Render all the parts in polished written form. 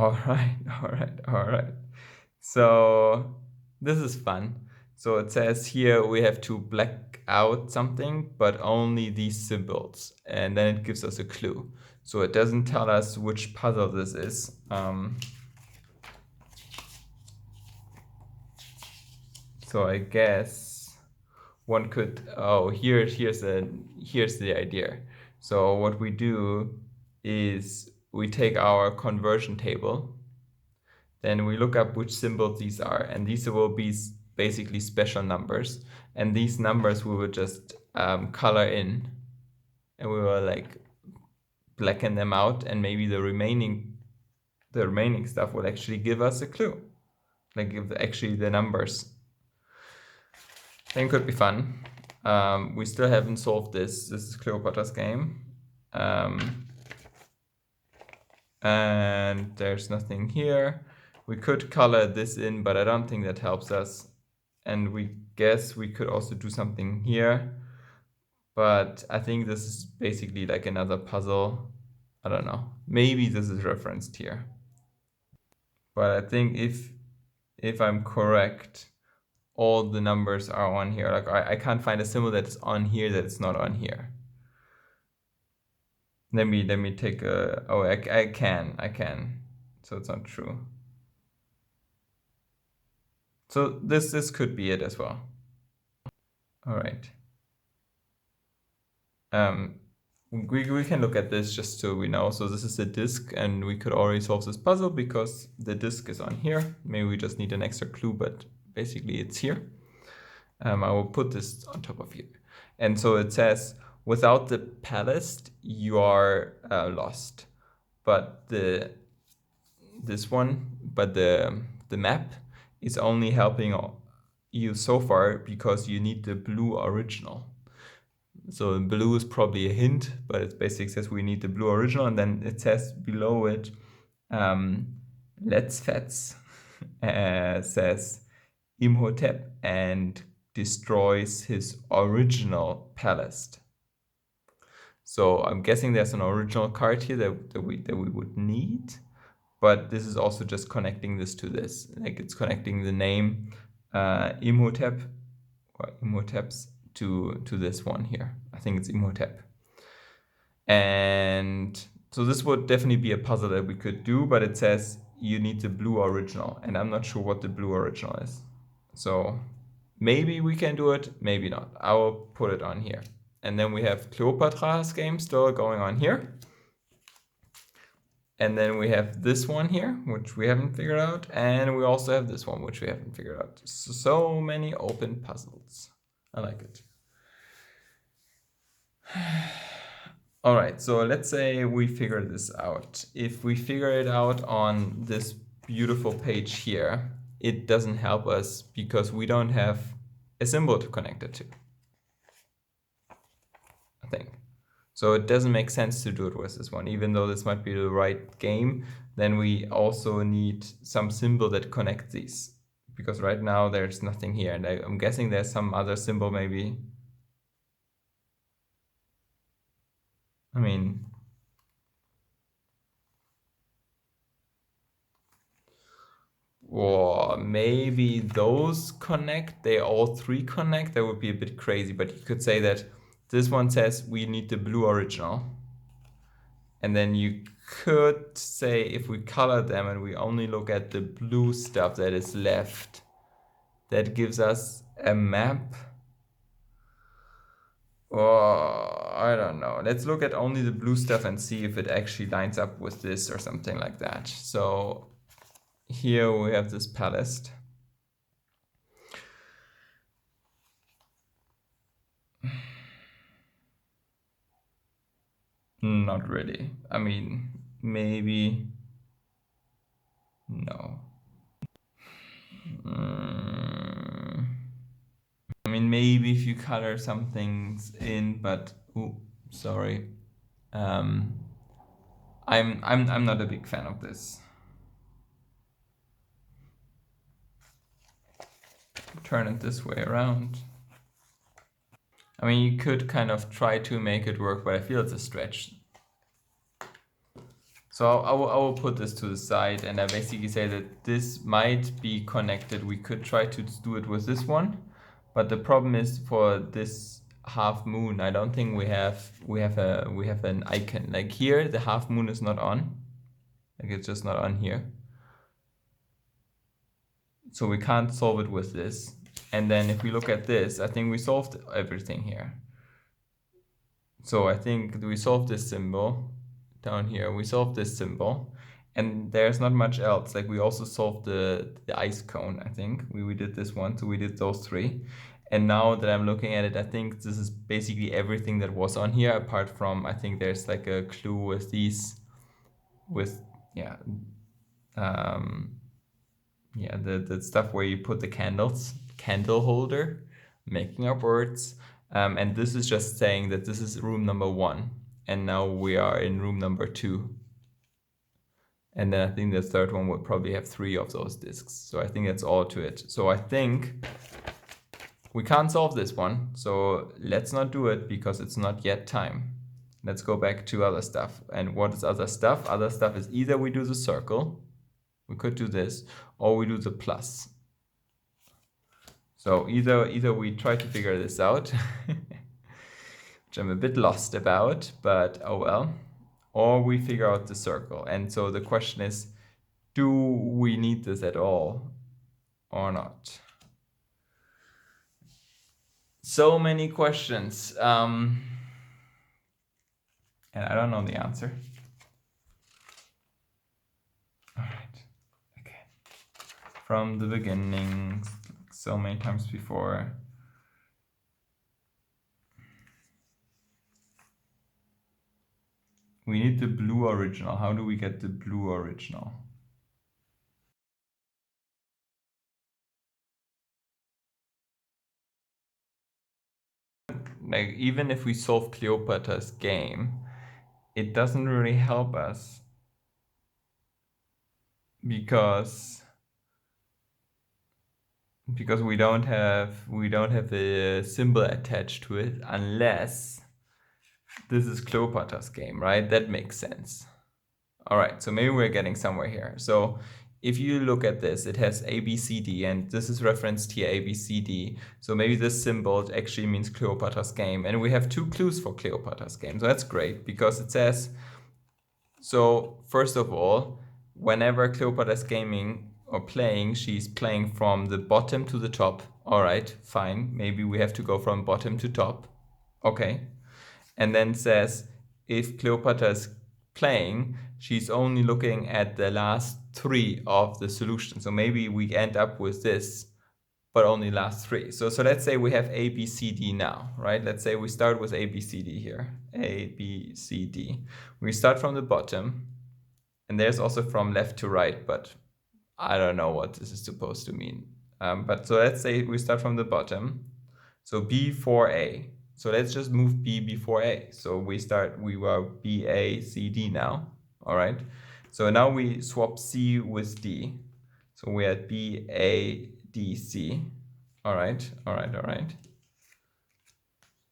All right, all right, all right. So this is fun. So it says here we have to black out something, but only these symbols, and then it gives us a clue. So it doesn't tell us which puzzle this is. So I guess one could. Oh, here's the idea. So what we do is we take our conversion table, then we look up which symbols these are, and these will be basically special numbers, and these numbers we will just color in, and we will like blacken them out, and maybe the remaining stuff will actually give us a clue, like give actually the numbers. I think it could be fun. We still haven't solved this. This is Cleopatra's game. And there's nothing here. We could color this in, but I don't think that helps us. And we guess we could also do something here. But I think this is basically like another puzzle. I don't know. Maybe this is referenced here. But I think if I'm correct, all the numbers are on here. Like I can't find a symbol that's on here that's not on here. Let me take a. Oh, I can. So it's not true. So this could be it as well. All right. We can look at this just so we know. So this is the disk, and we could already solve this puzzle because the disk is on here. Maybe we just need an extra clue, but basically it's here. I will put this on top of here. And so it says, without the palace, you are lost. But the map is only helping you so far because you need the blue original. So blue is probably a hint, but it basically says we need the blue original, and then it says below it, Let's Fets says Imhotep and destroys his original palace. So I'm guessing there's an original card here that we would need, but this is also just connecting this to this. Like it's connecting the name Imhotep or Imhotep's to this one here. I think it's Imhotep. And so this would definitely be a puzzle that we could do, but it says you need the blue original, and I'm not sure what the blue original is. So maybe we can do it, maybe not. I will put it on here. And then we have Cleopatra's game still going on here. And then we have this one here, which we haven't figured out. And we also have this one, which we haven't figured out. So many open puzzles. I like it. All right, so let's say we figure this out. If we figure it out on this beautiful page here, it doesn't help us because we don't have a symbol to connect it to, I think. So it doesn't make sense to do it with this one. Even though this might be the right game, then we also need some symbol that connects these. Because right now there's nothing here. And I'm guessing there's some other symbol maybe. I mean, or maybe those connect, they all three connect. That would be a bit crazy, but you could say that this one says we need the blue original. And then you could say if we color them and we only look at the blue stuff that is left, that gives us a map. Or I don't know. Let's look at only the blue stuff and see if it actually lines up with this or something like that. So here we have this palace. Not really. I mean, maybe. No. I mean, maybe if you color some things in, but sorry. I'm not a big fan of this. Turn it this way around. I mean, you could kind of try to make it work, but I feel it's a stretch. So I will put this to the side, and I basically say that this might be connected. We could try to do it with this one, but the problem is for this half moon, I don't think we have an icon. Like here, the half moon is not on. Like it's just not on here. So we can't solve it with this. And then if we look at this, I think we solved everything here. So I think we solved this symbol down here. We solved this symbol. And there's not much else. Like we also solved the ice cone, I think. We did this one, so we did those three. And now that I'm looking at it, I think this is basically everything that was on here, apart from, I think there's like a clue with these, with, yeah, the stuff where you put the candles, candle holder, making up words. And this is just saying that this is room number 1. And now we are in room number 2. And then I think the third one would probably have 3 of those discs. So I think that's all to it. So I think we can't solve this one. So let's not do it because it's not yet time. Let's go back to other stuff. And what is other stuff? Other stuff is either we do the circle, we could do this, or we do the plus. So either we try to figure this out, which I'm a bit lost about, but oh well, or we figure out the circle. And so the question is, do we need this at all or not? So many questions, and I don't know the answer. All right, okay. From the beginning, so many times before. We need the blue original. How do we get the blue original? Like, even if we solve Cleopatra's game, it doesn't really help us because we don't have a symbol attached to it unless this is Cleopatra's game, right? That makes sense. All right, so maybe we're getting somewhere here. So if you look at this, it has A, B, C, D, and this is referenced here, A, B, C, D. So maybe this symbol actually means Cleopatra's game. And we have 2 clues for Cleopatra's game. So that's great because it says, so first of all, whenever Cleopatra's gaming or playing, she's playing from the bottom to the top. All right, fine. Maybe we have to go from bottom to top. Okay. And then says, if Cleopatra's playing, she's only looking at the last 3 of the solution. So maybe we end up with this, but only last 3. So let's say we have A, B, C, D now, right? Let's say we start with A, B, C, D here. A, B, C, D. We start from the bottom, and there's also from left to right, but I don't know what this is supposed to mean. But so let's say we start from the bottom. So B for A. So let's just move B before A. So we were B, A, C, D now. All right. So now we swap C with D. So we're at B, A, D, C. All right.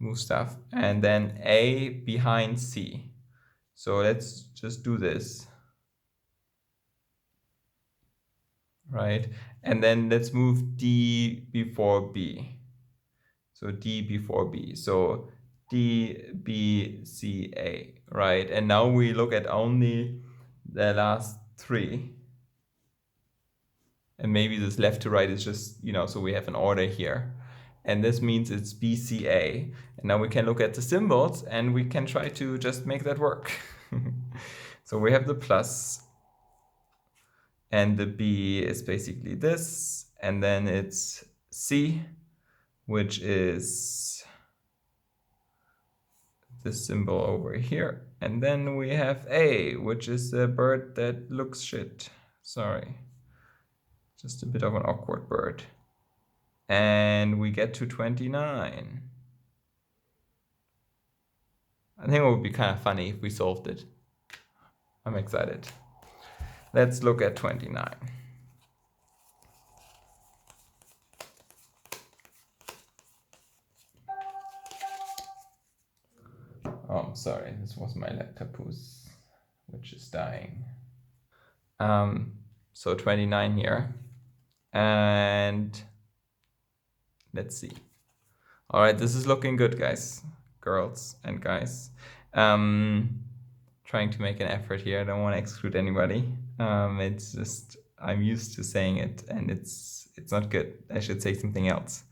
Move stuff. And then A behind C. So let's just do this. Right. And then let's move D before B. So D before B. So D, B, C, A, right? And now we look at only the last 3. And maybe this left to right is just, so we have an order here. And this means it's B, C, A. And now we can look at the symbols and we can try to just make that work. So we have the plus, and the B is basically this. And then it's C, which is this symbol over here. And then we have A, which is a bird that looks shit. Sorry. Just a bit of an awkward bird. And we get to 29. I think it would be kind of funny if we solved it. I'm excited. Let's look at 29. Oh, sorry, this was my laptop who's which is dying. So 29 here. And let's see. All right, this is looking good, guys, girls and guys. Trying to make an effort here. I don't want to exclude anybody. It's just I'm used to saying it, and it's not good. I should say something else.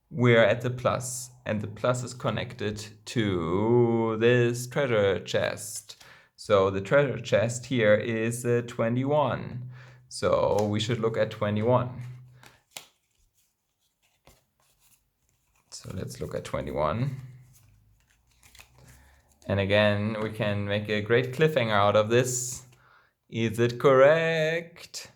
We're at the plus, and the plus is connected to this treasure chest. So the treasure chest here is 21. So we should look at 21. So let's look at 21. And again, we can make a great cliffhanger out of this. Is it correct?